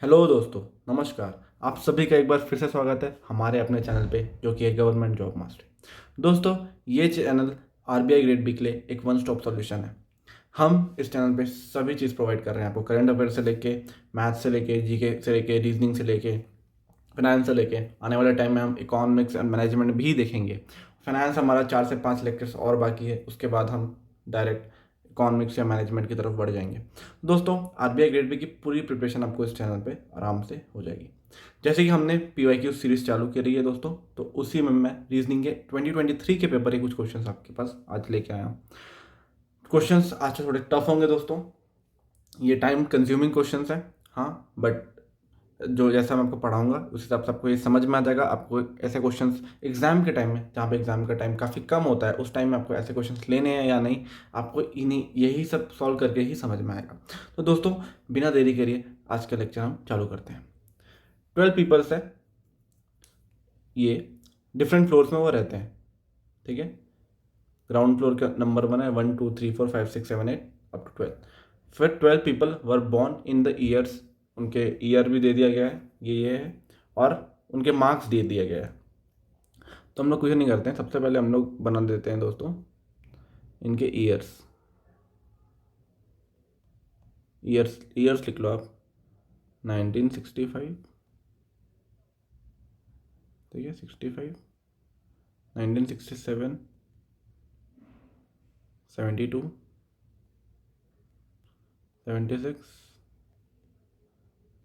Hello दोस्तों, नमस्कार। आप सभी का एक बार फिर से स्वागत है हमारे अपने चैनल पे, जो कि है गवर्नमेंट जॉब मास्टर। दोस्तों, ये चैनल आरबीआई ग्रेड बी के लिए एक वन स्टॉप सॉल्यूशन है। हम इस चैनल पे सभी चीज़ प्रोवाइड कर रहे हैं आपको, करंट अफेयर से लेके, मैथ से लेके, जीके से लेके, रीजनिंग से लेके, फाइनेंस से लेके, आने वाले टाइम में हम इकोनॉमिक्स एंड मैनेजमेंट भी देखेंगे। फाइनेंस हमारा 4 से 5 लेक्चर्स और बाकी है, उसके बाद हम डायरेक्ट इकोनॉमिक्स या मैनेजमेंट की तरफ बढ़ जाएंगे। दोस्तों, आरबीआई ग्रेड बी की पूरी प्रिपरेशन आपको इस चैनल पे आराम से हो जाएगी। जैसे कि हमने पीवाईक्यू सीरीज चालू करी है दोस्तों, तो उसी में मैं रीजनिंग के 2023 के पेपर के कुछ क्वेश्चंस आपके पास आज लेके आया हूँ। क्वेश्चंस आज से थोड़े टफ होंगे दोस्तों, ये टाइम कंज्यूमिंग क्वेश्चंस हैं। हाँ, बट जो जैसा मैं आपको पढ़ाऊंगा उस हिसाब से आपको ये समझ में आ जाएगा। आपको ऐसे क्वेश्चंस एग्जाम के टाइम में, जहाँ पे एग्जाम का टाइम काफ़ी कम होता है, उस टाइम में आपको ऐसे क्वेश्चंस लेने हैं या नहीं, आपको इन्हीं यही सब सॉल्व करके ही समझ में आएगा। तो दोस्तों, बिना देरी करिए आज का लेक्चर हम चालू करते हैं। 12 पीपल्स है ये, डिफरेंट फ्लोर्स में वो रहते हैं। ठीक है, ग्राउंड फ्लोर का नंबर 1 है, 1 2 3 4 5 6 7 8 अप टू 12। फिर 12 people were born in the years, उनके ईयर भी दे दिया गया है, ये है, और उनके मार्क्स दे दिया गया है। तो हम लोग कुछ नहीं करते हैं, सबसे पहले हम लोग बना देते हैं दोस्तों इनके ईयर्स। ईयर्स ईयर्स लिख लो आप। 1965, ठीक है, 65, 1967, 72, 76,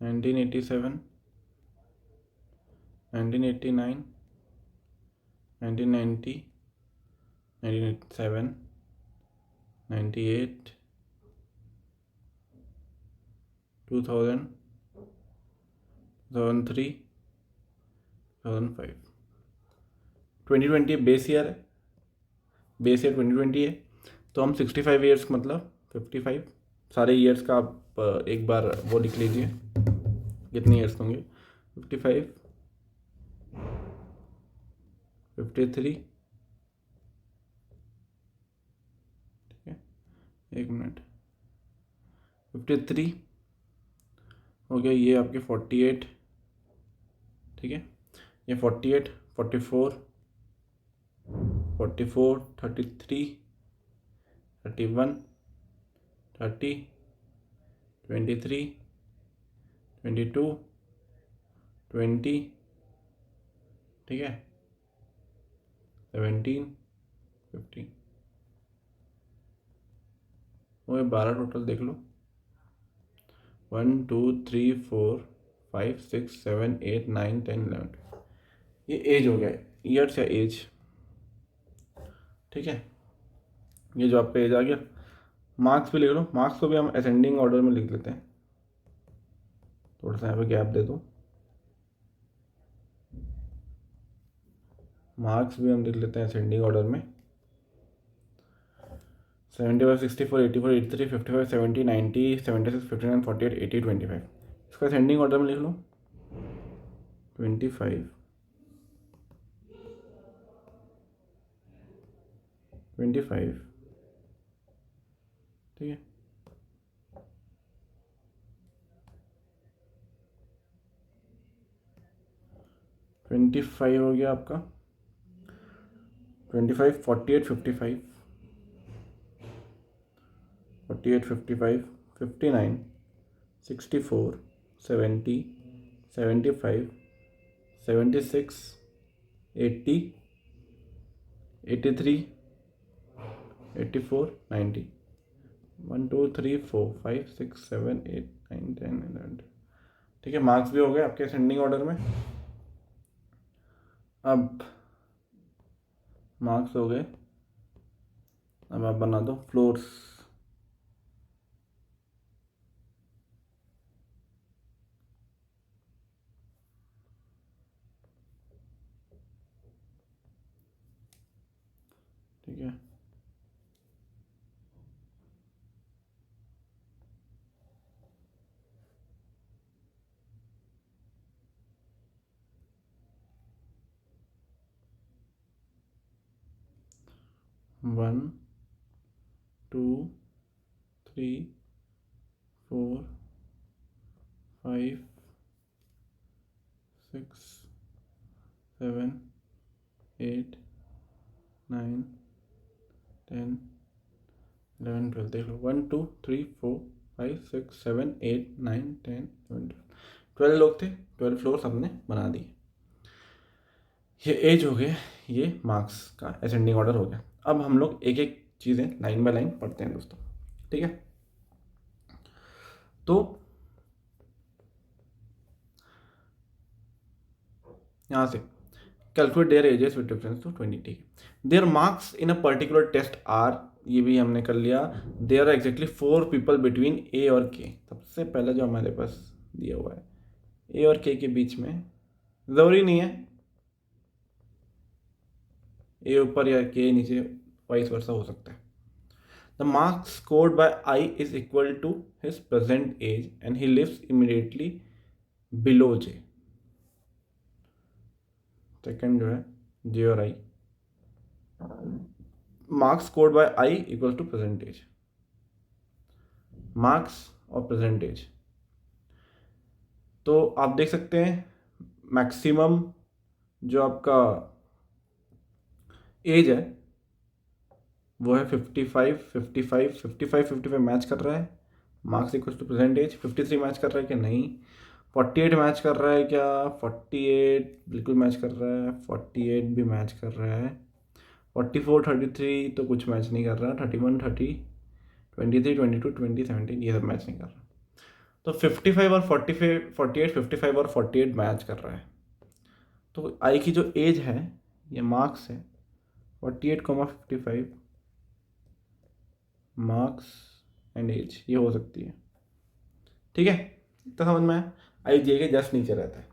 1987, 1989, 1990, 1987, 98, 2000, 2003, 2005। 2020 बेस ईयर है, बेस ईयर 2020 है। तो हम 65 ईयर्स मतलब 55 सारे ईयर्स का आप एक बार वो लिख लीजिए, कितने ईयर्स होंगे। 55, 53, ठीक है, एक मिनट, 53 हो गया, ये आपके 48, ठीक है, ये 48, 44, 44, 33, 31, 30, 23, 22, 20, ठीक है, 17, 15, वो 12 टोटल देख लो। 1 2 3 4 5 6 7 8 9 10 11, ये एज हो गया, ईयर्स या एज, ठीक है। ये जो आपका एज आ गया, मार्क्स भी लिख लो। मार्क्स को भी हम असेंडिंग ऑर्डर में लिख लेते हैं, थोड़ा सा यहाँ पे गैप दे दो। मार्क्स भी हम लिख लेते हैं असेंडिंग ऑर्डर में। 75, 64, 84, 83, 55, 70, 90, 76, 59, 48, 80, 25, इसका असेंडिंग ऑर्डर में लिख लो। 25, 25, ठीक है, 25 हो गया आपका। 25, 48, 55, 48, 55, 59, 64, 70, 75, 76, 80, 83, 84, 90, 1 2 3 4 5 6 7 8 9 10 11, ठीक है। मार्क्स भी हो गए आपके असेंडिंग ऑर्डर में। अब मार्क्स हो गए, अब आप बना दो फ्लोर्स। ठीक है, one two three four five 6 7 8 9 10 11 12 देख लो 1 2 3 4 5 6 7 8 9 10 11 12 लोग थे, 12 फ्लोर्स हमने बना दिए। ये एज हो गया, ये मार्क्स का असेंडिंग ऑर्डर हो गया। अब हम लोग एक एक चीज़ें लाइन बाय लाइन पढ़ते हैं दोस्तों, ठीक है। तो यहाँ से calculate their ages with difference to 20, ठीक है। Their marks in a particular test are, ये भी हमने कर लिया। There are exactly 4 people between A और के। सबसे पहले जो हमारे पास दिया हुआ है ए और के बीच में, ज़रूरी नहीं है ए ऊपर या के नीचे, वाइस वर्सा हो सकता है। The marks scored by I is equal to his present age and he lives immediately below J. Second जो है जे और I, marks scored by I equal to present age, marks और present age. तो आप देख सकते हैं maximum जो आपका एज है वो है 55 55 55 55 मैच कर रहा है। Marks equal to present age. 53 match कर रहा है क्या? नहीं। 48 मैच कर रहा है क्या? 48 बिल्कुल मैच कर रहा है। 48 भी मैच कर रहा है। 44 33 तो कुछ मैच नहीं कर रहा। 31 30 23 22 20 17 ये सब मैच नहीं कर रहा। तो 55 और 45 48 55 और 48 मैच कर रहा है। तो आई की जो एज है, ये मार्क्स है 48, 55 मार्क्स एंड एज, ये हो सकती है, ठीक है। इतना समझ में आया। आई जे के जस्ट नीचे रहता है।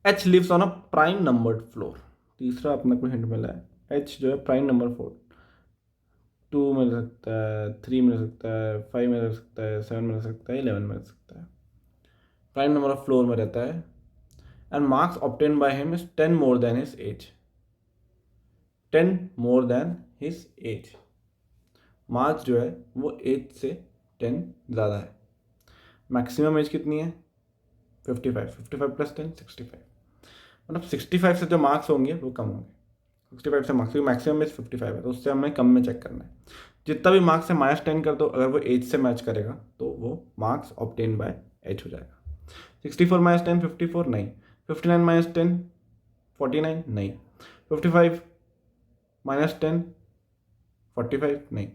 H lives on a prime numbered floor. तीसरा अपने को हिंट मिला है। एच जो है प्राइम नंबर 4, 2 मिल सकता है, 3 मिल सकता है, 5 मिल सकता है, 7 मिल सकता है, 11 मिल सकता है। प्राइम नंबर ऑफ फ्लोर में रहता है। And marks obtain by him is 10 more than his age. 10 more than his age. Marks जो है वो एज से 10 ज़्यादा है। मैक्सिमम एज कितनी है? 55 55 प्लस 10 65। मतलब 65 से जो मार्क्स होंगे वो कम होंगे। 65 से मार्क्स, मैक्सिमम एज 55 है तो उससे हमें कम में चेक करना है। जितना भी मार्क्स है -10 कर दो, अगर वो एज से मैच करेगा तो वो मार्क्स ऑब्टेन बाय एज हो जाएगा। 64 -10 54 नहीं। 59 -10 49 नहीं। 55 -10 45 नहीं।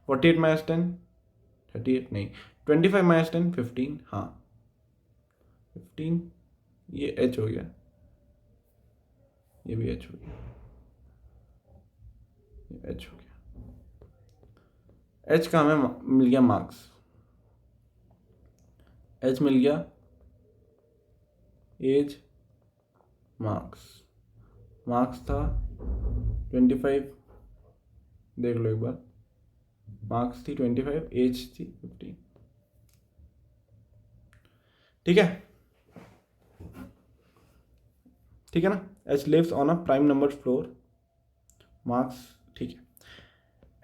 48 -10 38 नहीं। 25 -10 15, हाँ 15, ये एच हो गया, ये भी एच हो गया, ये एच हो गया। एच का हमें मिल गया मार्क्स, एच मिल गया, एज मार्क्स। मार्क्स था 25, देख लो एक बार, मार्क्स थी 25, एज थी 15, ठीक है, ठीक है ना। H lives on a prime number floor, marks, ठीक है।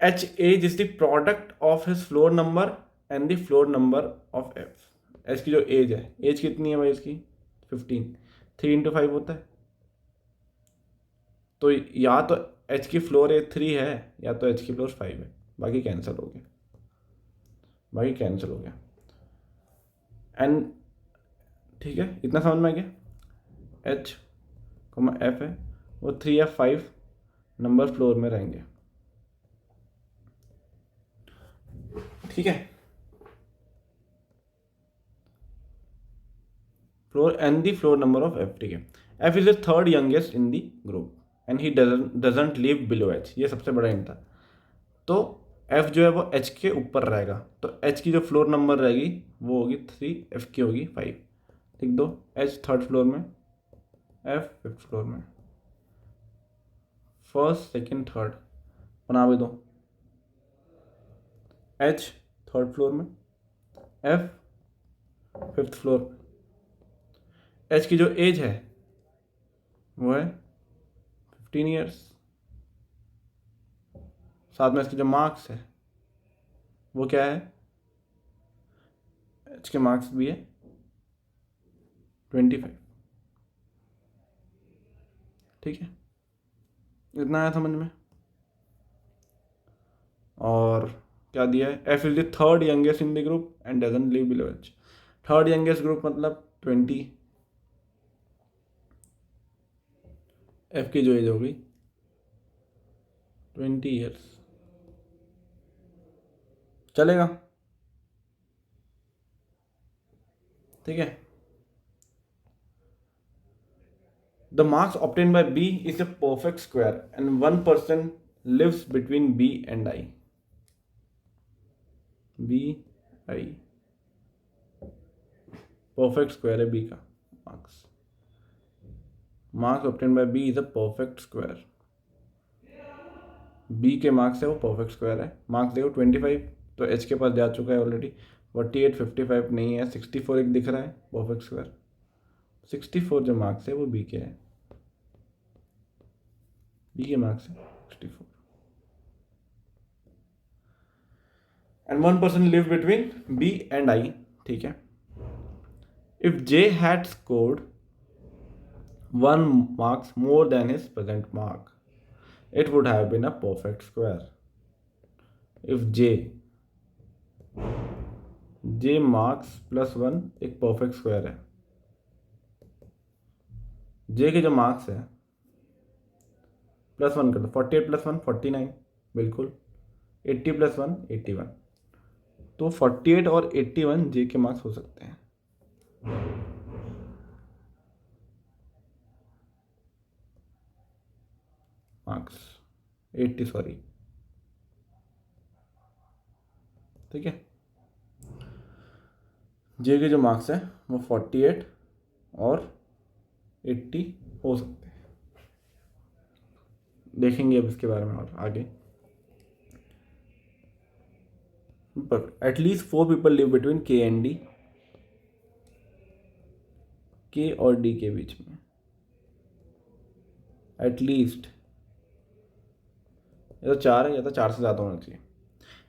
H age is the product of his floor number and the floor number of F. H की जो एज है, एज कितनी है भाई इसकी? 15, 3 × 5 होता है। तो या तो एच की फ्लोर एज 3 है या तो एच की फ्लोर 5 है, बाकी कैंसिल हो गया, बाकी कैंसिल हो गया। एंड ठीक है, इतना समझ में आ गया। एच एफ है वो 3 या 5 नंबर फ्लोर में रहेंगे, ठीक है। Floor and the floor number of F, ठीक है। F is the third youngest in the group and he doesn't live below H, ये सबसे बड़ा हिंट था। तो एफ जो है वो एच के ऊपर रहेगा, तो एच की जो फ्लोर नंबर रहेगी वो होगी 3, एफ की होगी 5। लिख दो, एच थर्ड फ्लोर में, एफ फिफ्थ फ्लोर में, फर्स्ट सेकंड थर्ड बना भी दो। एच थर्ड फ्लोर में, एफ फिफ्थ फ्लोर में। एच की जो एज है वो है 15 ईयर्स, साथ में इसके जो मार्क्स है वो क्या है? एच के मार्क्स भी है 25, ठीक है, इतना आया समझ में। और क्या दिया है, F is the third youngest in the group and doesn't live below age. Third youngest group मतलब 20, एफ की जो एज हो गई 20 ईयर्स, चलेगा, ठीक है। The marks obtain by B is a perfect square and one person lives between B and I. B I perfect square है B का marks. Marks obtain by B is a perfect square. B के marks है वो perfect square है। Marks देखो 25, तो H के पास जा चुका है ऑलरेडी। 48, 55 नहीं है, 64 एक दिख रहा है परफेक्ट स्क्वायर। 64 जो मार्क्स है वो बी के है, बी के मार्क्स है 64। And one person live between B and I, ठीक है। If J had scored 1 marks more than his present mark, it would have been a perfect square. If j marks plus 1 एक perfect square है। जे के जो marks है plus 1 कर दो, 48 plus 1 49, बिल्कुल। 80 प्लस 1 81, तो 48 और 81 जे के मार्क्स हो सकते हैं। मार्क्स 80 सॉरी, ठीक है। जे के जो मार्क्स है वो 48 और 80 हो सकते हैं। देखेंगे अब इसके बारे में और आगे। But at least 4 people live between के एंड डी, के और डी के बीच में एटलीस्ट, या तो 4 है या तो 4 से ज़्यादा होना चाहिए।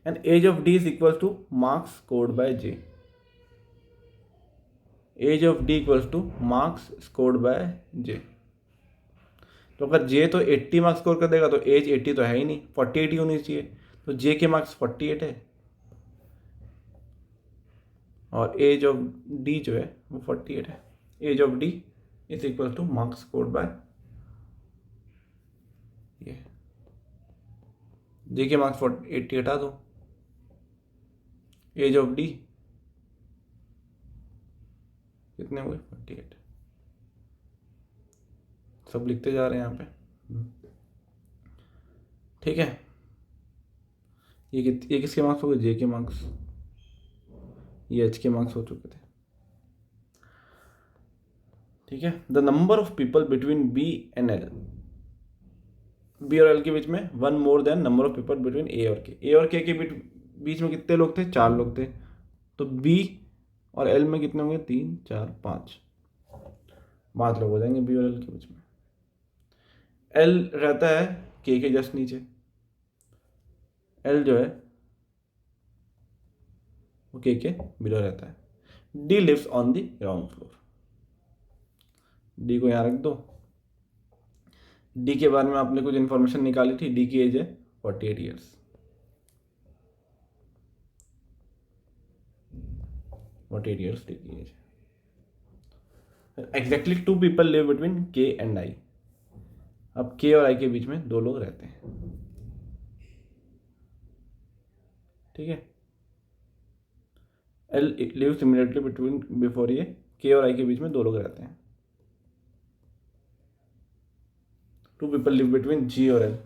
And age of D is equal to marks scored by J. Age of D equals to marks scored by J. तो अगर जे तो 80 मार्क्स स्कोर कर देगा तो एज 80 तो है ही नहीं, 48 ही होनी चाहिए। तो जे के मार्क्स 48 है और एज ऑफ डी जो है वो 48 है। Age of D is equal to marks scored by Y. J के मार्क्स 80 हटा दो, एज ऑफ डी कितने हुए 48। सब लिखते जा रहे हैं यहाँ पे, ठीक है। ये किसके मार्क्स हो गए, जे के मार्क्स। ये एच के मार्क्स हो चुके थे, ठीक है। The number of people between B and L, B और एल के बीच में 1 more than number of people between A और के। ए और के बीच में कितने लोग थे, 4 लोग थे। तो बी और एल में कितने होंगे, 3 4 5 लोग हो जाएंगे बी और एल के बीच में। एल रहता है के जस्ट नीचे। एल जो है वो के बिलो रहता है। D lives on the ground floor. D को यहाँ रख दो। डी के बारे में आपने कुछ इन्फॉर्मेशन निकाली थी। डी की एज है 48 ईयर्स। 48 ईयर्स डी की एज है। एग्जैक्टली 2 पीपल लिव बिटवीन के एंड आई। अब के और आई के बीच में 2 लोग रहते हैं, ठीक है। L lives immediately between before ये, के और आई के बीच में 2 लोग रहते हैं। 2 पीपल लिव बिटवीन जी और एल।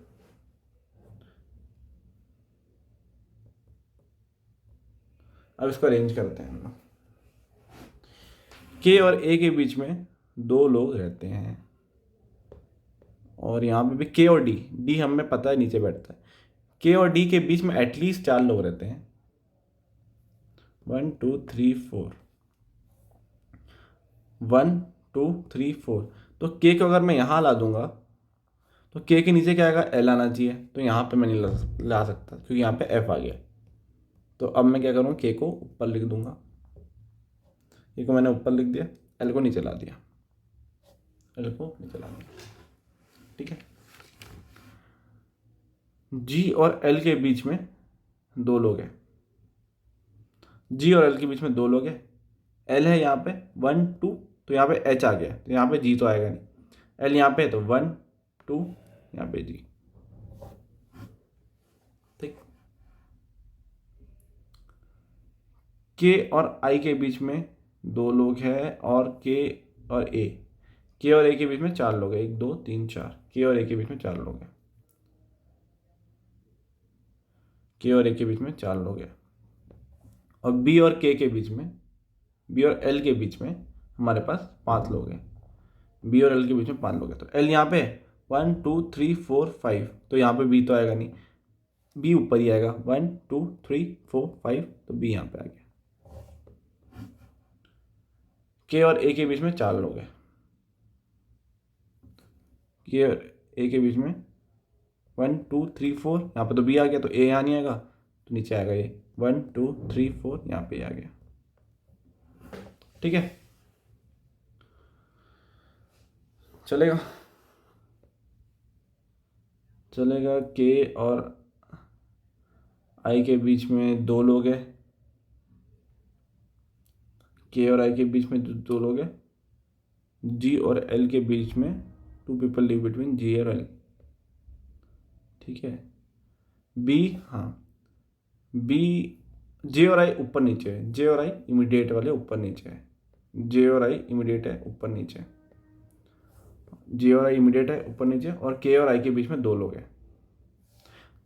अब इसको अरेंज करते हैं हम लोग। के और ए के बीच में 2 लोग रहते हैं और यहाँ पे भी के और डी हमें पता है नीचे बैठता है। के और डी के बीच में एटलीस्ट 4 लोग रहते हैं। 1 2 3 4, 1 2 3 4। तो के को अगर मैं यहाँ ला दूंगा तो के के नीचे क्या आएगा, एल आना चाहिए। तो यहाँ पे मैं नहीं ला सकता क्योंकि यहाँ पे एफ आ गया। तो अब मैं क्या करूँ, के को ऊपर लिख दूंगा। के को मैंने ऊपर लिख दिया, एल को नीचे ला दिया, एल को नीचे ला दिया। ठीक है। जी और एल के बीच में दो लोग हैं, जी और एल के बीच में दो लोग हैं। एल है यहाँ पे 1 2, तो यहाँ पे एच आ गया, तो यहाँ पे जी तो आएगा नहीं। एल यहाँ पे है तो 1 2, यहाँ पे जी। ठीक। के और आई के बीच में दो लोग हैं और के और ए, के और ए के बीच में चार लोग हैं, 1 2 3 4, के और ए के बीच में चार लोग हैं, के और ए के बीच में चार लोग हैं। और बी और के के बीच में, बी और एल के बीच में हमारे पास 5 लोग हैं, बी और एल के बीच में 5 लोग हैं। तो एल यहाँ पे 1 2 3 4 5, तो यहाँ पे बी तो आएगा नहीं, बी ऊपर ही आएगा 1 2 3 4 5, तो बी यहाँ पे आ गया। के और ए के बीच में चार लोग हैं, के और ए के बीच में 1 2 3 4, यहाँ पे तो बी आ गया, तो ए यहाँ नहीं आएगा, तो नीचे आएगा ये 1 2 3 4, यहाँ पे आ गया। ठीक है, चलेगा चलेगा। के और आई के बीच में दो लोग हैं, के और आई के बीच में दो लोग हैं। जी और एल के बीच में 2 पीपल लिव बिटवीन जी और एल। ठीक है। बी, हाँ, बी, जे और आई ऊपर नीचे है, जे और आई इमीडिएट वाले ऊपर नीचे है, जे और आई इमीडिएट है ऊपर नीचे, जे और आई इमीडिएट है ऊपर नीचे, और के और आई के बीच में दो लोग हैं।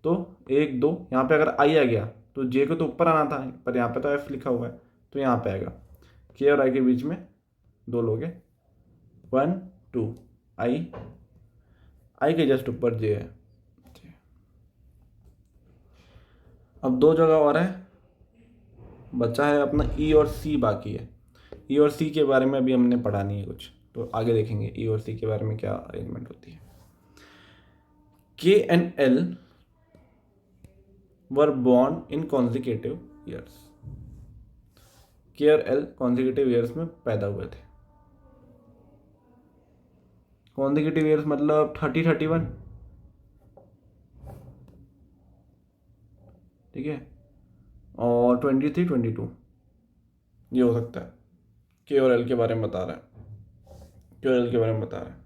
तो 1 2, यहाँ पे अगर आई आ गया तो जे को तो ऊपर आना था, पर यहाँ पे तो एफ लिखा हुआ है, तो यहाँ पे आएगा। के और आई के बीच में दो लोग हैं, 1 2, आई के जस्ट ऊपर जे है। अब दो जगह और है, बचा है अपना ई और सी बाकी है। ई और सी के बारे में अभी हमने पढ़ा नहीं है कुछ, तो आगे देखेंगे ई और सी के बारे में क्या अरेंजमेंट होती है। के and L were born in consecutive years. के और एल कॉन्जिक्यूटिव ईयर्स में पैदा हुए थे। कॉन्जिक्यूटिव ईयर्स मतलब 30 31, ठीक है, और 23 22, ये हो सकता है। के और एल के बारे में बता रहा है, के और एल के बारे में बता रहा है।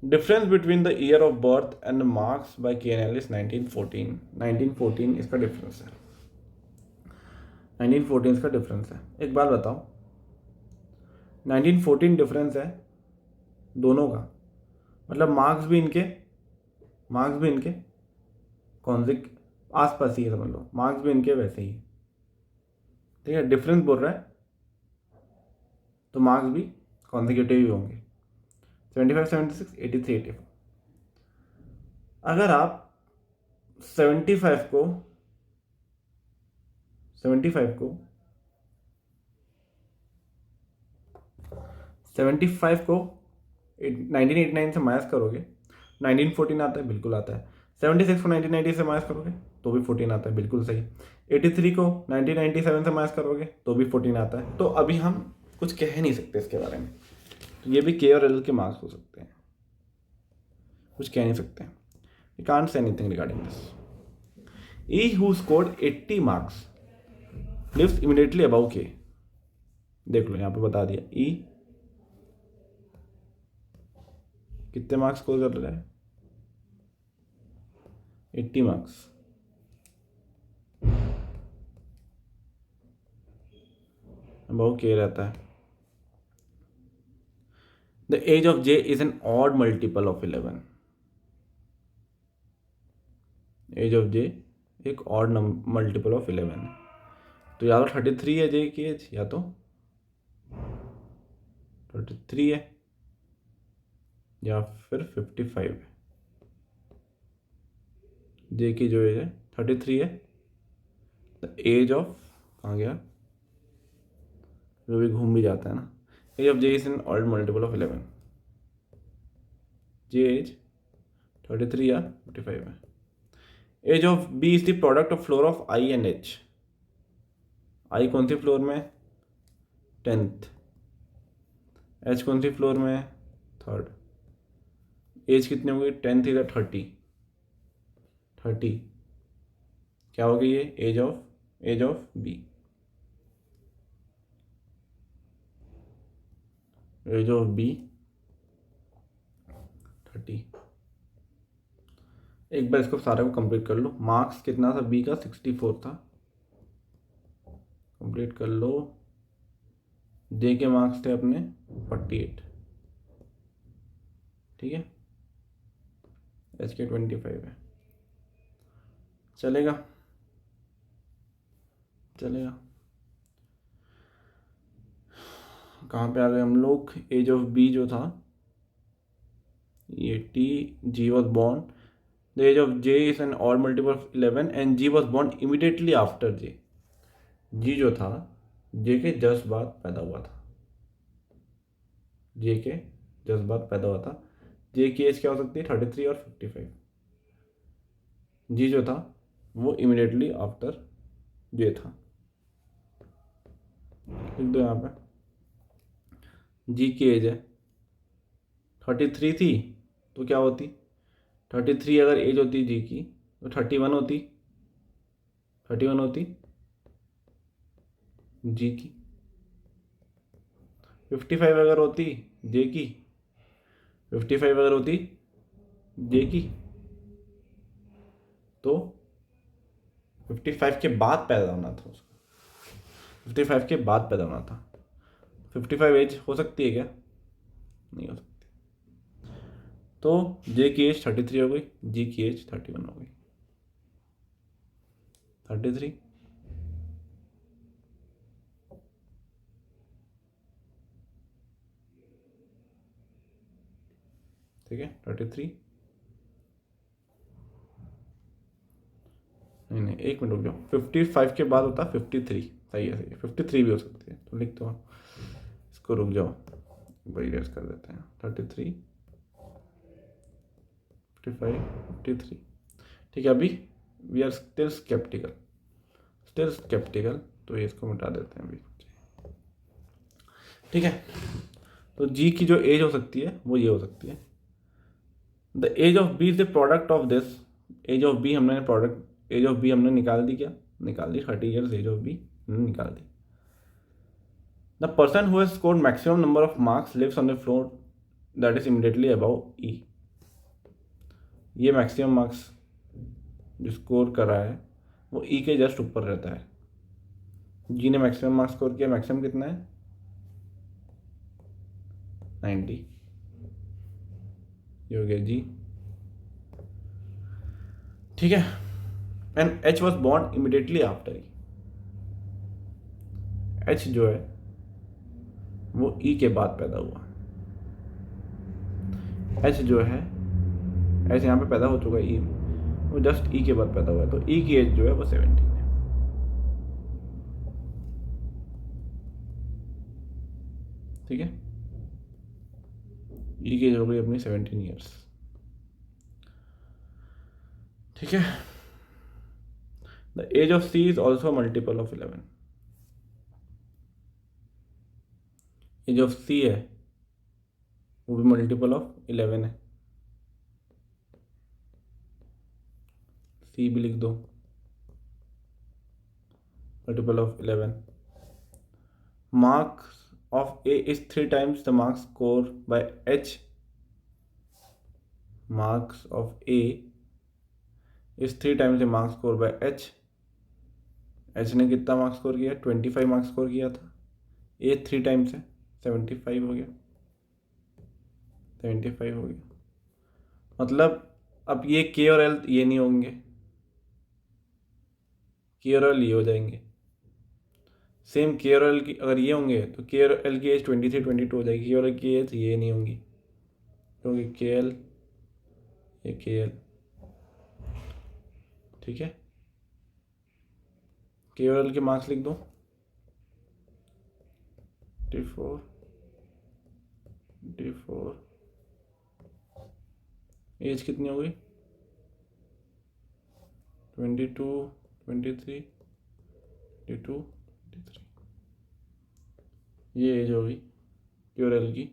Difference between the year of birth and marks bye के एंड एल इज 1914। 1914 इसका डिफरेंस है, 1914 इसका डिफरेंस है। एक बात बताओ, 1914 डिफरेंस है दोनों का, मतलब मार्क्स भी इनके कॉन्जिक आसपास ही है, समझ लो, मार्क्स भी इनके वैसे ही, ठीक है। डिफरेंस बोल रहा है तो मार्क्स भी कॉन्जिक्यूटिव ही होंगे, 75 76 83 84। अगर आप 75 को 1989 से माइनस करोगे, 1914 आता है, बिल्कुल आता है। 76 को 1990 से माइनस करोगे तो भी 14 आता है, बिल्कुल सही। 83 को 1997 से माइनस करोगे तो भी 14 आता है। तो अभी हम कुछ कह नहीं सकते इसके बारे में, तो ये भी के और एल के मार्क्स हो सकते हैं, कुछ कह नहीं सकते हैं। We can't say anything regarding this. E who scored 80 marks lives immediately above K. देख लो यहाँ पे बता दिया, ई कितने मार्क्स स्कोर कर रहा है, 80 मार्क्स। अबव के रहता है। The age of J is an odd multiple of 11। Age of J एक ऑड मल्टीपल ऑफ 11 है, तो या तो 33 है जे की एज, या तो 33 है, या फिर 55 है। जे की जो एज है 33 है। द एज ऑफ, कहाँ गया, जो भी घूम भी जाता है ना, age of J is an odd multiple of 11। J age 33 या 55 है। Age of B is the product of floor of I and H. I कौन सी फ्लोर में, 10th। एच कौन सी फ्लोर में, 3rd। एज कितनी हो गई, 10 थी 30, 30 क्या हो गई ये, age of B, age of B 30। एक बार इसको सारे को कंप्लीट कर लो। मार्क्स कितना था बी का, 64 था, कंप्लीट कर लो। जे के मार्क्स थे अपने 48, ठीक है, एच के 25 है, चलेगा चलेगा। कहाँ पे आ गए हम लोग, एज ऑफ बी जो था ये T, G was born, the age of J is an odd multiple of 11 and G was born immediately after J. G जो था जे के जस्ट बाद पैदा हुआ था, जे के जस्ट बाद पैदा हुआ था। जे की एज क्या हो सकती है, 33 और 55। जी जो था वो इमीडिएटली आफ्टर जे था, लिख दो यहाँ पे। जी की एज है 33 थी तो क्या होती, 33 अगर एज होती जी की तो 31 होती, 31 होती जी की। 55 अगर होती जे की, 55 अगर होती जे की तो 55 के बाद पैदा होना था उसको, 55 के बाद पैदा होना था। 55 एज हो सकती है क्या, नहीं हो सकती। तो जे की एज 33 हो गई, जी की एज 31 हो गई, 33, ठीक है, 33। नहीं नहीं, एक मिनट रुक जाओ, 55 के बाद होता 53, सही है सही है, 53 भी हो सकती है, तो लिख दो इसको, रुक जाओ वही रेस कर देते हैं, 33, 55, 53, ठीक है। अभी वी आर स्टिल स्केप्टिकल, तो ये इसको मिटा देते हैं अभी, ठीक है। तो जी की जो एज हो सकती है वो ये हो सकती है, the age of B is the product of this, age of B हमने प्रोडक्ट, एज ऑफ बी हमने निकाल दी, क्या निकाल दी, 30 ईयर्स एज ऑफ बी हमने निकाल दी। The person who has scored maximum number of marks lives on the floor that is immediately above E. ये मैक्सिमम मार्क्स जो स्कोर कर रहा है वो ई के जस्ट ऊपर रहता है। जी ने मैक्सिमम मार्क्स स्कोर किया, मैक्सिमम कितना है 90, ये हो गया जी, ठीक है। And H was born immediately after E, H जो है वो ई के बाद पैदा हुआ, एच जो है, एच यहाँ पे पैदा हो चुका है ई, वो जस्ट ई के बाद पैदा हुआ है, तो ई की एज जो है वो 17 है, ठीक है। ई की एज हो गई अपनी 17 ईयर्स, ठीक है। The age of C is also multiple of 11, age of C है वो भी मल्टीपल ऑफ 11 है, सी भी लिख दो, multiple of 11। Marks of A is 3 times the marks scored by H. Marks of A is 3 times the marks scored by H. H ने कितना marks score किया, 25 मार्क्स स्कोर किया था, A 3 टाइम्स है, 75 हो गया, 75 हो गया। मतलब अब ये K और L ये नहीं होंगे, K और L ये हो जाएंगे। सेम K और L की अगर ये होंगे तो K और L की एज 23 22 हो जाएगी, K और L की एज ये नहीं होंगी, क्योंकि K L ये K L, ठीक है। K और L के मार्क्स लिख दो, 24 24, एज कितनी हो गई 22 23 22 23, ये एज हो गई K और L की।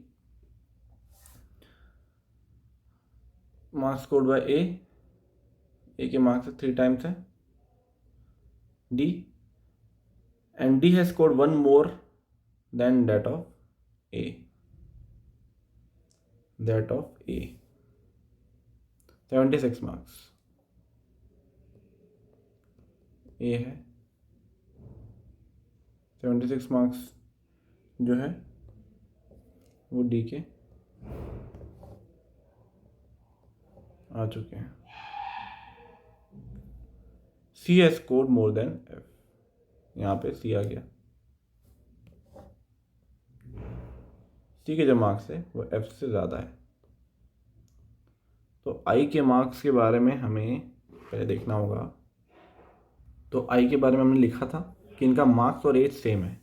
मार्क्स स्कोर्ड बाय ए के मार्क्स 3 टाइम्स है D, and D has scored 1 more than that of A, that of A 76 marks A है, 76 मार्क्स जो है वो डी के आ चुके हैं। C has scored more than F, यहाँ पे सी आ गया, सी के जो मार्क्स है वो एफ से ज़्यादा है। तो आई के मार्क्स के बारे में हमें पहले देखना होगा। तो आई के बारे में हमने लिखा था कि इनका मार्क्स और एज सेम है।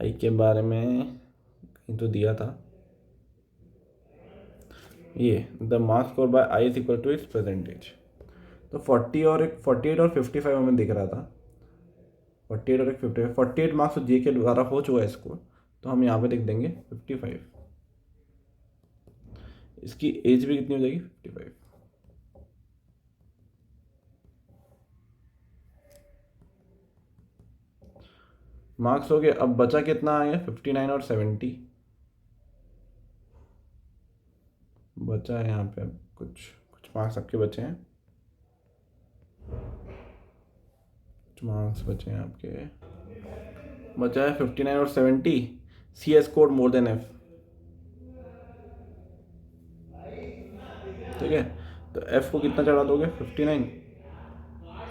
आई के बारे में कहीं तो दिया था, ये the marks score by I is equal to its percentage. तो 48 और 55 हमें दिख रहा था, 48 और 55, 48 मार्क्स तो जे के द्वारा हो चुका है स्कोर, तो हम यहाँ पे लिख देंगे 55। इसकी एज भी कितनी हो जाएगी 55। मार्क्स हो गए, अब बचा कितना आया 59 और 70 बचा है यहाँ पे। अब कुछ मार्क्स आपके बचे हैं, कुछ मार्क्स बचे हैं आपके, बचा है 59 और 70। C S scored more than F, ठीक है। तो एफ को कितना चढ़ा दोगे 59,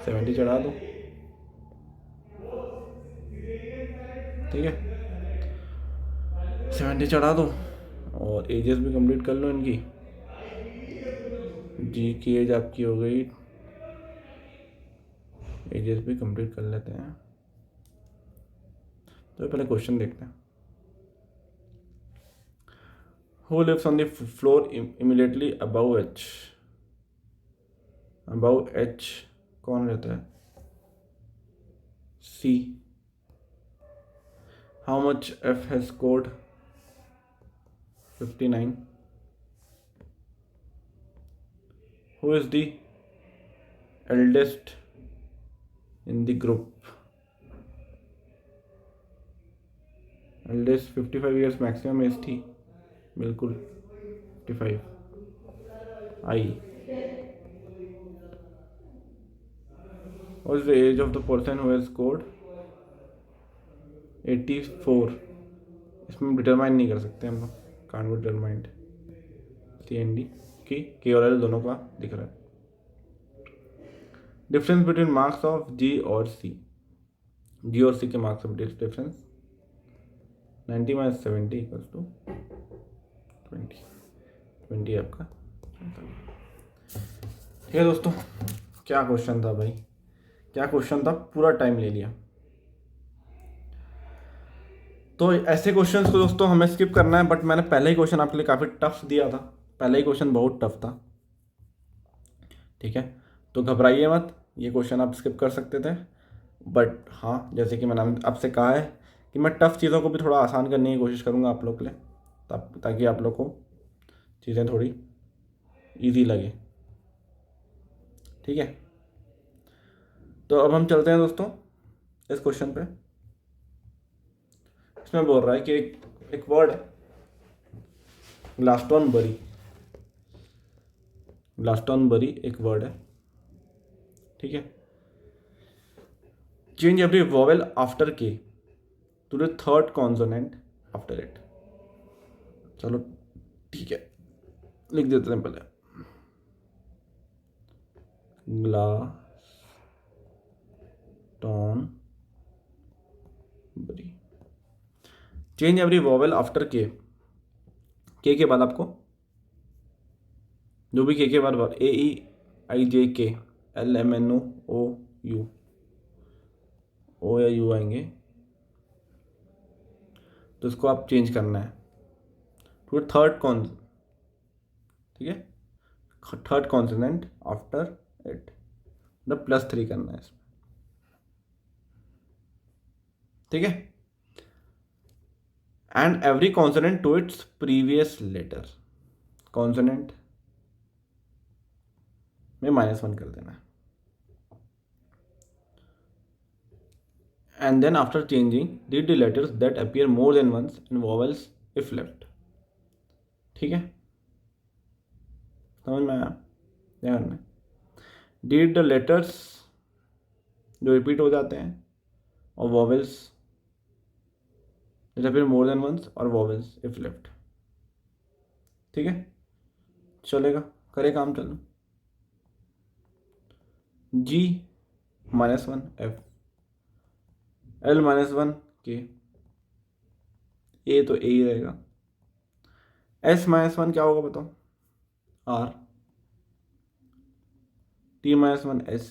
70 चढ़ा दो, ठीक है 70 चढ़ा दो, और एजेस भी कंप्लीट कर लो इनकी। जी की एज आपकी हो गई, एजेस भी कंप्लीट कर लेते हैं। तो पहले क्वेश्चन देखते हैं। Who lives on the floor immediately above H? Above H कौन रहता है? C. How much F has scored? 59. Who is the eldest in the group? Eldest 55 years maximum age थी, बिल्कुल 55। I. What is the age of the person who has scored 84? इसमें determine नहीं कर सकते हम लोग, can't be determined. C and D की K और एल दोनों का दिख रहा है। Difference between marks of G और सी, जी और सी के marks of difference 90 minus 70 equals to 20, 20 आपका। ठीक है दोस्तों, क्या क्वेश्चन था भाई, क्या क्वेश्चन था, पूरा टाइम ले लिया। तो ऐसे क्वेश्चंस को दोस्तों हमें स्किप करना है, बट मैंने पहले ही क्वेश्चन आपके लिए काफ़ी टफ दिया था, पहले ही क्वेश्चन बहुत टफ था, ठीक है। तो घबराइए मत, ये क्वेश्चन आप स्किप कर सकते थे, बट हाँ जैसे कि मैंने आपसे कहा है कि मैं टफ चीज़ों को भी थोड़ा आसान करने की कोशिश करूँगा आप लोग के लिए, ताकि आप लोग को चीज़ें थोड़ी ईजी लगे, ठीक है। तो अब हम चलते हैं दोस्तों इस क्वेश्चन पे। इसमें बोल रहा है कि एक वर्ड है ग्लास्टोनबरी, ग्लास्टोनबरी एक वर्ड है, ठीक है। चेंज एवरी वॉवेल आफ्टर के to the third consonant after it. चलो ठीक है, लिख देते हैं पहले, Glastonbury. Change every vowel after के बाद आपको जो भी के बाद ए ई I J K L M N O U, O या यू आएंगे, तो इसको आप चेंज करना है टू थर्ड कॉन, ठीक है, थर्ड कॉन्सोनेंट आफ्टर इट, मतलब +3 करना है इसमें, ठीक है। And every consonant to its previous letter, consonant में -1 कर देना है। And then after changing, read the letters that appear more than once and vowels if left। ठीक है, समझ में आया क्या करना है? रीड द लेटर्स जो रिपीट हो जाते हैं और vowels that appear more than once और vowels if left। ठीक है, चलेगा, करे काम, चलो। G -1 F, L -1 K, A तो A ही रहेगा। S -1 क्या होगा बताओ? R, T -1 S,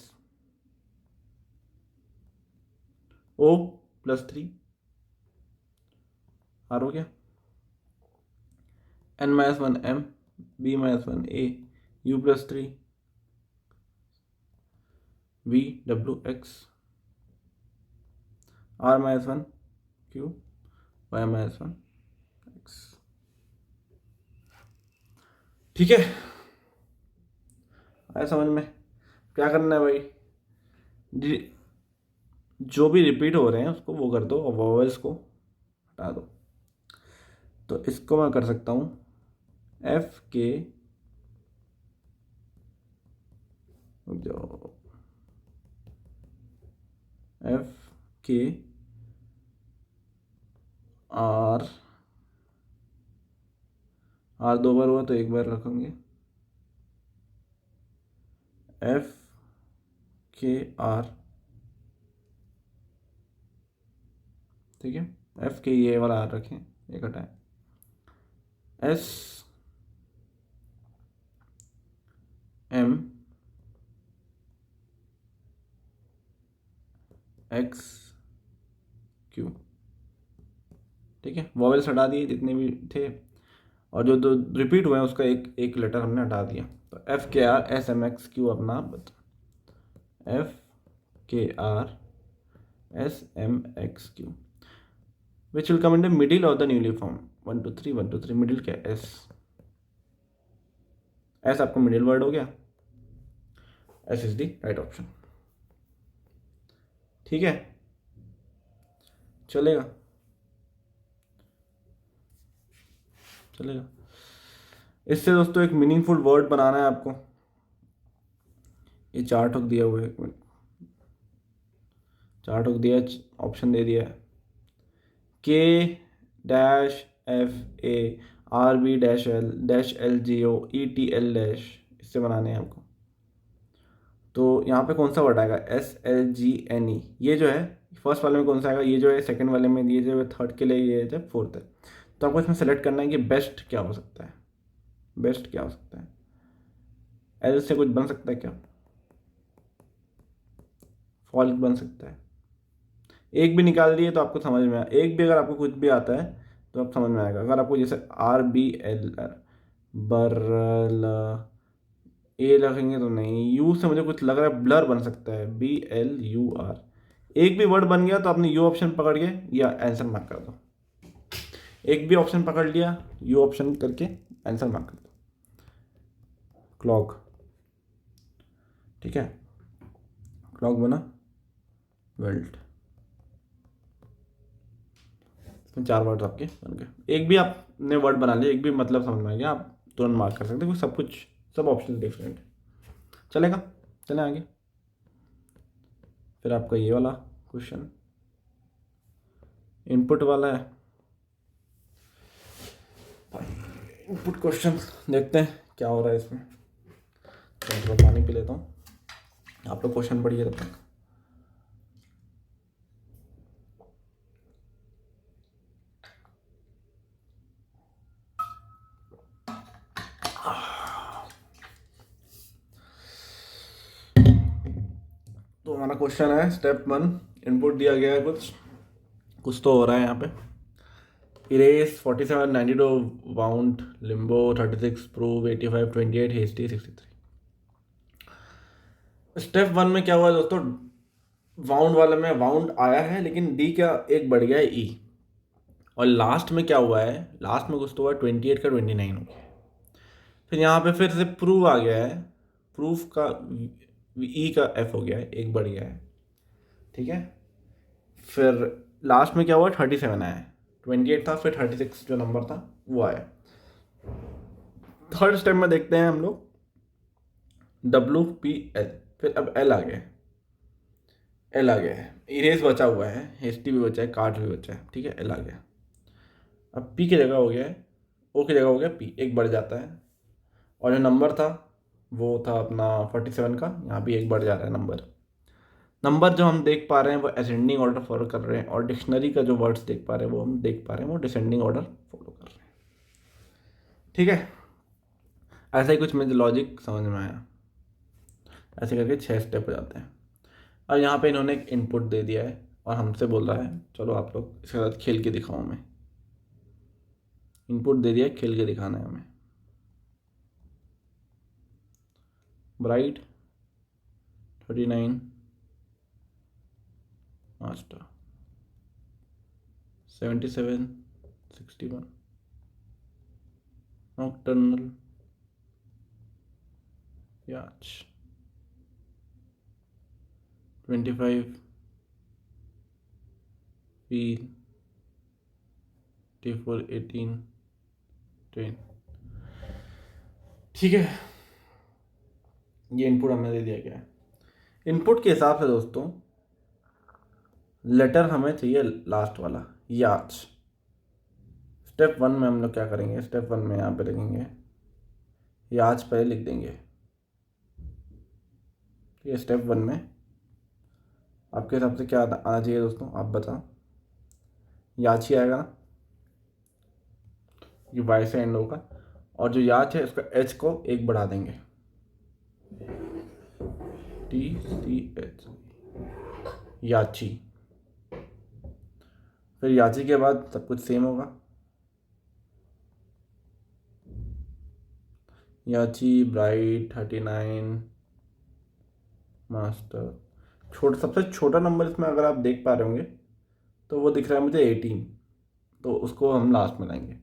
O +3 R हो गया। N -1 M, B -1 A, U +3 V W X, R -1 Q, Y -1 X। ठीक है, आया समझ में? क्या करना है भाई? जो भी रिपीट हो रहे हैं उसको वो कर दो और वॉवेल्स को हटा दो। तो इसको मैं कर सकता हूँ F के जो F के R 2 बार हुआ तो एक बार रखेंगे। F के R, ठीक है, F के ये वाला R रखें, एक हटाए। S M X Q, ठीक है, वॉवेल्स हटा दिए जितने भी थे और जो दो रिपीट हुए हैं उसका एक लेटर हमने हटा दिया। तो F के R S M X Q अपना बचा। F के R S M X Q which will come in the middle of the newly formed 1 2 3 1 2 3 middle क्या है? S आपका मिडिल वर्ड हो गया। S is the right option. ठीक है, चलेगा, चलेगा। इससे दोस्तों एक मीनिंगफुल वर्ड बनाना है आपको। ये चार्ट हुक दिया हुआ है, एक मिनट, चार्ट हुक दिया, ऑप्शन दे दिया है K-FA-RB-L-L-G-O-E-T-L-, इससे बनाने हैं आपको। तो यहाँ पे कौन सा वर्ड आएगा? SLGNE, ये जो है फर्स्ट वाले में कौन सा आएगा? ये जो है सेकंड वाले में, ये जो है थर्ड के लिए, ये जो फोर्थ है। तो आपको इसमें सेलेक्ट करना है कि बेस्ट क्या हो सकता है। बेस्ट क्या हो सकता है? एल से कुछ बन सकता है क्या? फॉल्ट बन सकता है। एक भी निकाल दिए तो आपको समझ में आया। एक भी अगर आपको कुछ भी आता है तो आप समझ में आएगा। अगर आपको जैसे RBL बरल ए रखेंगे तो नहीं, यू से मुझे कुछ लग रहा है ब्लर बन सकता है, BLUR। एक भी वर्ड बन गया तो आपने यू ऑप्शन पकड़ के या आंसर मार्क कर दो। एक भी ऑप्शन पकड़ लिया, यू ऑप्शन करके आंसर मार्क कर दो। क्लॉक, ठीक है, क्लॉक बना, वेल्ट, 4 वर्ड आपके बन गए। एक भी आपने वर्ड बना लिया, एक भी मतलब समझ में आ गया, आप तुरंत मार्क कर सकते हो। सब कुछ, सब ऑप्शन डिफरेंट चलेगा। चले आगे। फिर आपका ये वाला क्वेश्चन इनपुट वाला है। इनपुट क्वेश्चन देखते हैं क्या हो रहा है इसमें। तो थोड़ा पानी पी लेता हूँ, आप लोग क्वेश्चन पढ़िए तब तक। तो हमारा क्वेश्चन है स्टेप 1, इनपुट दिया गया है, कुछ तो हो रहा है यहाँ पे। Erase 47, 92, wound, limbo 36, prove 85, 28, hasty 63। Step 1 में क्या हुआ दोस्तों? वाउंड वाले में वाउंड आया है लेकिन डी क्या एक बढ़ गया है ई। और लास्ट में क्या हुआ है? लास्ट में कुछ तो हुआ 28 का 29 हो गया। फिर यहाँ पे फिर से प्रूव आ गया है, प्रूफ का ई का एफ हो गया है, एक बढ़ गया है, ठीक है। फिर लास्ट में क्या हुआ, 37 आया है, 28 था, फिर 36 जो नंबर था वो आया। थर्ड स्टेप में देखते हैं हम लोग WPL, फिर अब एल आ गया है, एल आ गया है, इरेज बचा हुआ है, हिस्ट्री भी बचा है, कार्ड भी बचा है, ठीक है, एल आ गया। अब पी की जगह हो गया है, ओ की जगह हो गया पी, एक बढ़ जाता है। और जो नंबर था वो था अपना 47 का, यहाँ भी एक बढ़ जा रहा है नंबर। नंबर जो हम देख पा रहे हैं वो असेंडिंग ऑर्डर फॉलो कर रहे हैं, और डिक्शनरी का जो वर्ड्स देख पा रहे हैं वो हम देख पा रहे हैं वो डिसेंडिंग ऑर्डर फॉलो कर रहे हैं, ठीक है। ऐसा ही कुछ मुझे लॉजिक समझ में आया। ऐसे करके 6 स्टेप हो जाते हैं। अब यहाँ पे इन्होंने एक इनपुट दे दिया है और हमसे बोल रहा है चलो आप लोग इसके साथ खेल के दिखाओ हमें। इनपुट दे दिया है, खेल के दिखाना है हमें। ब्राइट 39 मास्टर 77 61 नॉकटर्नल याच 25 फील T4 18 10, ठीक है। ये इनपुट हमें दे दिया गया है। इनपुट के हिसाब से दोस्तों लेटर हमें चाहिए लास्ट वाला याच। स्टेप 1 में हम लोग क्या करेंगे, स्टेप 1 में यहाँ पे लिखेंगे याच, पहले लिख देंगे। ये स्टेप 1 में आपके हिसाब से क्या आना चाहिए दोस्तों, आप बताओ। याच ही आएगा ना, ये वाई से एंड होगा, और जो याच है उसका एच को एक बढ़ा देंगे, TCH, याची। फिर याची के बाद सब कुछ सेम होगा, याची ब्राइट 39 मास्टर। सबसे छोटा नंबर इसमें अगर आप देख पा रहे होंगे तो वो दिख रहा है मुझे 18, तो उसको हम लास्ट में लाएंगे।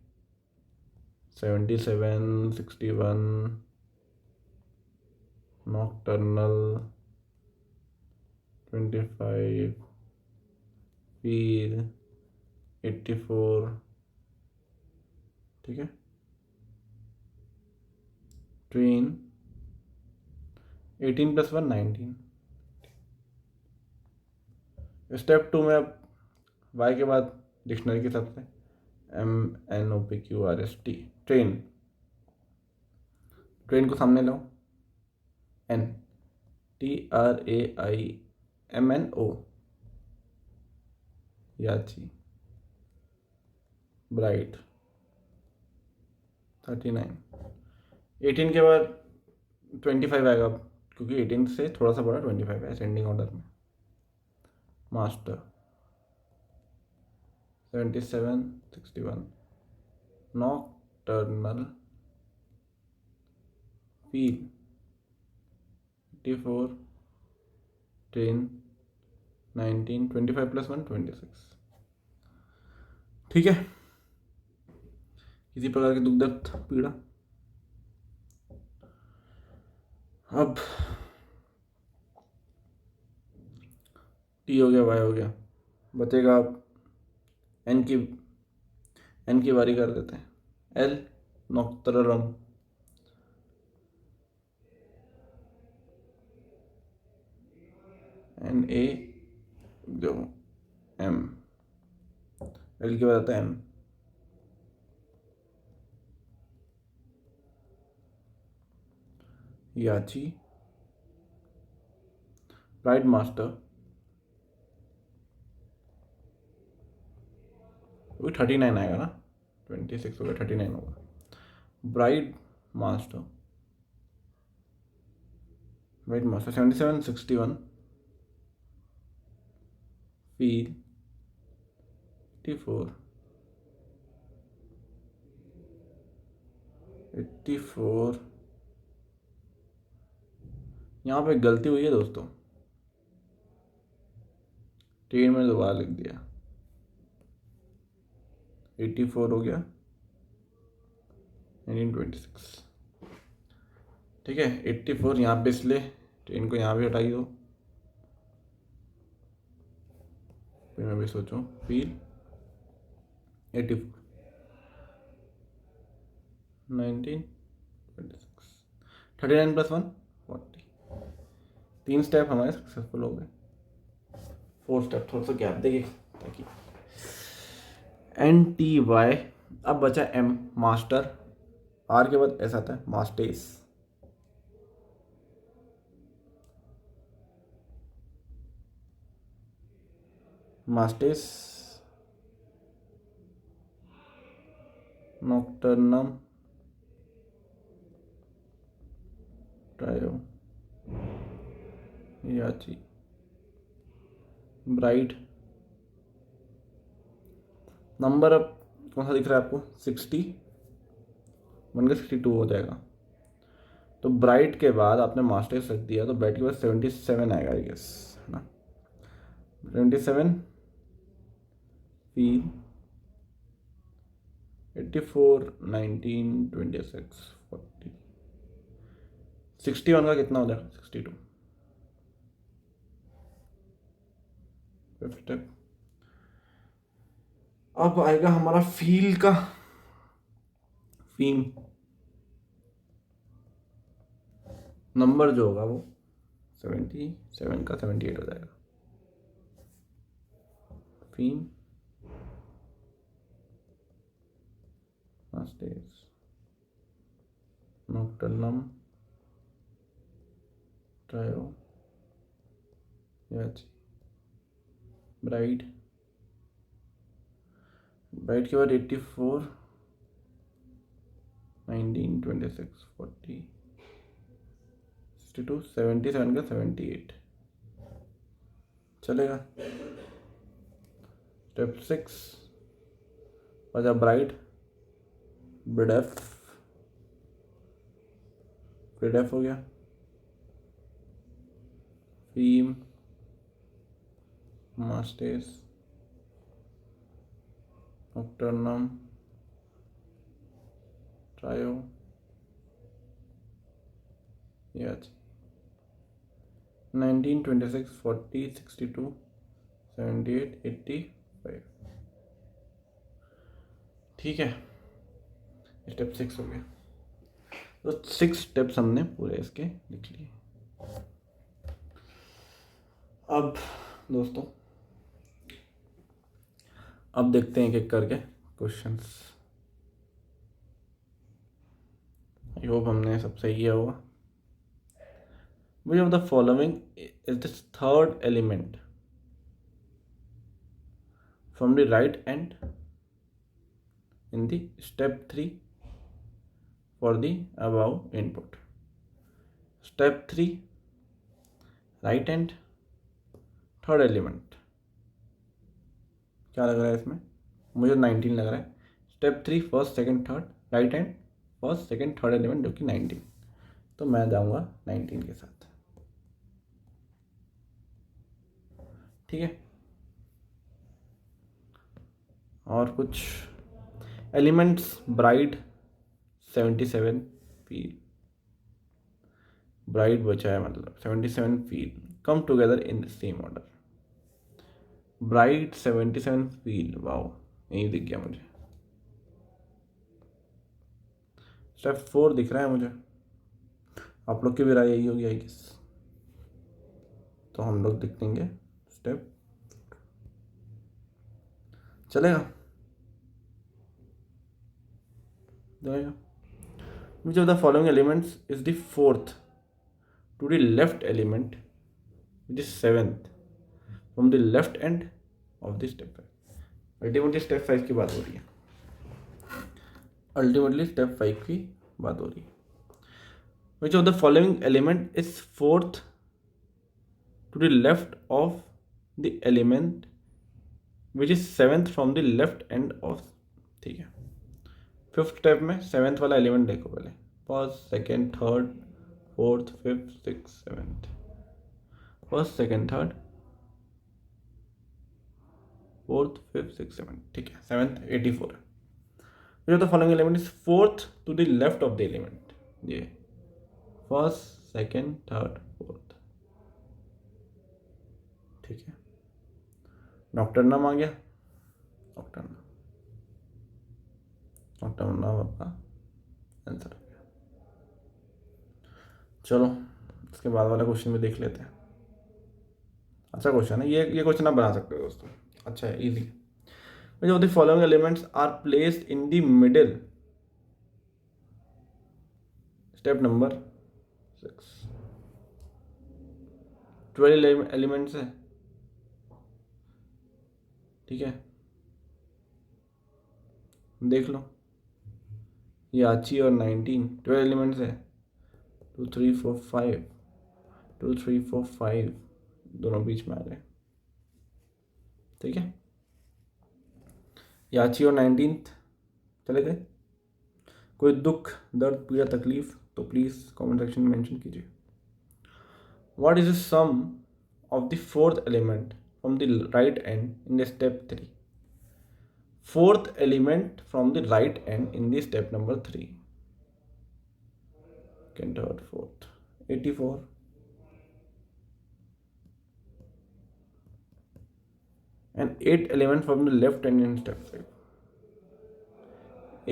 77 61 नॉकटर्नल 25 फिर 84, ठीक है। ट्रेन 18 + 1 19। स्टेप 2 में अब वाई के बाद डिक्शनरी के हिसाब से MNOPQRST, ट्रेन। ट्रेन को सामने लो, TRAIMNO, याची। ब्राइट 39, 18 के बाद 25 आएगा, क्योंकि 18 से थोड़ा सा बड़ा 25 है असेंडिंग ऑर्डर में। मास्टर 77 61 नॉकटर्नल फील 84 10 19 25 + 1 26, ठीक है। किसी प्रकार की दुख दर्द पीड़ा। अब टी हो गया, वाई हो गया, बचेगा अब एन की बारी कर देते हैं। एल नॉक्टरम NA जो M, एल के बाद आता है M। याची राइट मास्टर, वो 39 आएगा ना, 26 होगा 39 होगा। ब्राइट मास्टर 77 61 फील 84 यहाँ पे गलती हुई है दोस्तों, ट्रेन में दोबारा लिख दिया, 84 हो गया 1926। ठीक है। 84 यहाँ पे इसलिए, तो इनको यहाँ भी हटाई दो, फिर मैं भी सोचूं। फील 84 19 26 39 + 1 40। 3 स्टेप हमारे सक्सेसफुल हो गए। 4 स्टेप थोड़ा सा गैप देंगे ताकि NTY। अब बचा M, मास्टर। R के बाद S आता है, मास्टेस। मास्टेस नॉक्टर्नम ट्रायो याची ब्राइट। नंबर अब कौन सा दिख रहा है आपको? 60 बनकर 62 हो जाएगा। तो ब्राइट के बाद आपने मास्टर्स रख दिया, तो ब्राइट के बाद 77 आएगा आई गेस, है ना। 77 फील 84 19 26 40 61 का कितना हो जाएगा? 62। Fifth step. अब आएगा हमारा फील का फीम। नंबर जो होगा वो 77 का 78 हो जाएगा। फीम मास्टेस नॉक्टर्नम ट्रायो याची ब्राइट। ब्राइट के बाद 84 19 26 40 62 77 का 78 चलेगा। स्टेप 6 बचा ब्राइट, ब्रेडेफ। ब्रेडेफ हो गया। फीम मास्टेस नॉक्टर्नम ट्रायो याची 19 26 40 62 78 85। ठीक है, स्टेप 6 हो गया। तो 6 स्टेप्स हमने पूरे इसके लिख लिए। अब दोस्तों, अब देखते हैं एक एक करके क्वेश्चंस। आई होप हमने सब सही किया होगा। Which of the following is the third element from the right end in the step 3 for the above input? Step 3 right end, third element क्या लग रहा है इसमें? मुझे 19 लग रहा है। Step 3 first second third, right hand first second third element जो कि 19, तो मैं जाऊंगा 19 के साथ। ठीक है। और कुछ एलिमेंट्स ब्राइट 77 फील, ब्राइट बचा है मतलब 77 feel come together in the same order. Bright 77 feel, wow, यही दिख गया मुझे। स्टेप 4 दिख रहा है मुझे, आप लोग की भी राय यही होगी आई गेस। तो हम लोग लिख देंगे स्टेप, चलेगा जाएगा। Which of the following elements is the fourth to the left element, which is seventh from the left end of the step 5? Ultimately step 5 की बात हो रही है। अल्टीमेटली स्टेप 5 की बात हो रही है। Which of the following element is fourth to the left of the element which is seventh from the left end of? ठीक है, फिफ्थ स्टेप में सेवेंथ वाला एलिमेंट देखो पहले। First second third fourth fifth six seventh, first second third fourth fifth six seventh. ठीक है, seventh 84 है। Which of the following element is fourth to the left of the element? ये first, second, third, fourth. ठीक है, नॉक्टर्नम आ गया, नॉक्टर्नम नॉक्टर्नम आपका answer आ गया। चलो इसके बाद वाला क्वेश्चन भी देख लेते हैं। अच्छा क्वेश्चन है ये क्वेश्चन आप बना सकते हो दोस्तों, अच्छा है, easy. Which of the following elements are placed in the middle? Step number 6। 12 elements है, ठीक है, देख लो। याची और 19, 12 एलिमेंट्स है। 2 3 4 5, 2 3 4 5 दोनों बीच में आ गए, ठीक है। याची और 19 चले गए। कोई दुख, दर्द, पीड़ा, तकलीफ तो प्लीज़ कमेंट सेक्शन में मेंशन कीजिए। What is the sum of the fourth element from the right end in the step 3? Fourth element from the right end in the step number 3. Second, third, fourth. 84. And 8 element from the left end in step 5.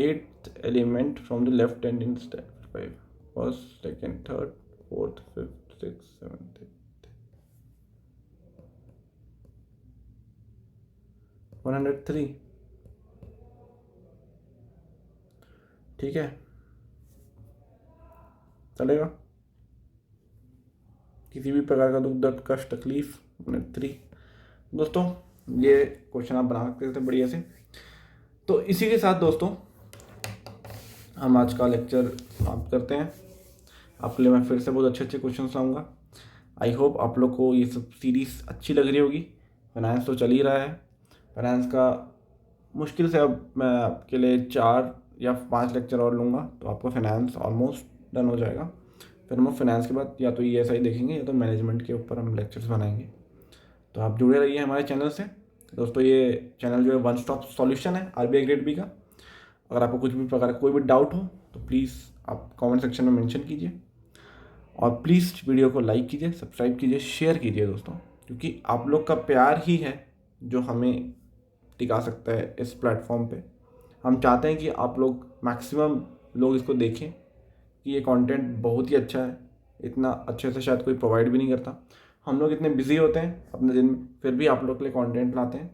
8th element from the left end in step 5. First, second, third, fourth, fifth, sixth, seventh, 103। ठीक है, चलेगा। किसी भी प्रकार का दुख, दर्द, कष्ट, तकलीफ 103। दोस्तों ये क्वेश्चन आप बना सकते थे बढ़िया से। तो इसी के साथ दोस्तों हम आज का लेक्चर समाप्त करते हैं। आपके लिए मैं फिर से बहुत अच्छे क्वेश्चन लाऊंगा। आई होप आप लोग को ये सब सीरीज़ अच्छी लग रही होगी। फाइनेंस तो चल ही रहा है, फाइनेंस का मुश्किल से अब मैं आपके लिए 4 या 5 लेक्चर और लूँगा तो आपका फाइनेंस ऑलमोस्ट डन हो जाएगा। फिर हम फाइनेंस के बाद या तो ESI देखेंगे या तो मैनेजमेंट के ऊपर हम लेक्चर्स बनाएंगे। तो आप जुड़े रहिए हमारे चैनल से दोस्तों। ये चैनल जो है वन स्टॉप सॉल्यूशन है RBI ग्रेड बी का। अगर आपको कुछ भी प्रकार का कोई भी डाउट हो तो प्लीज़ आप कमेंट सेक्शन में मेंशन कीजिए, और प्लीज़ वीडियो को लाइक कीजिए, सब्सक्राइब कीजिए, शेयर कीजिए दोस्तों, क्योंकि आप लोग का प्यार ही है जो हमें टिका सकता है इस प्लेटफॉर्म पे। हम चाहते हैं कि आप लोग मैक्सिमम लोग इसको देखें कि ये कंटेंट बहुत ही अच्छा है। इतना अच्छे से शायद कोई प्रोवाइड भी नहीं करता। हम लोग इतने बिजी होते हैं अपने दिन में, फिर भी आप लोग के लिए कंटेंट लाते हैं,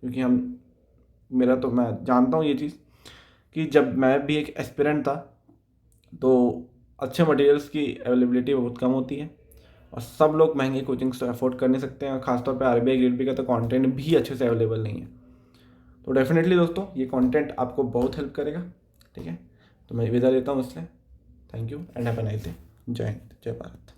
क्योंकि मैं जानता हूँ ये चीज़ कि जब मैं भी एक एस्पिरेंट था तो अच्छे मटेरियल्स की अवेलेबिलिटी बहुत कम होती है, और सब लोग महंगे कोचिंग्स तो अफोर्ड कर नहीं सकते हैं, और ख़ासतौर पे RBI ग्रेड बी का तो कंटेंट भी अच्छे से अवेलेबल नहीं है। तो डेफिनेटली दोस्तों ये कंटेंट आपको बहुत हेल्प करेगा, ठीक है। तो मैं विदा लेता हूँ इसलिए। Thank you and have a nice day. जय हिंद, जय भारत।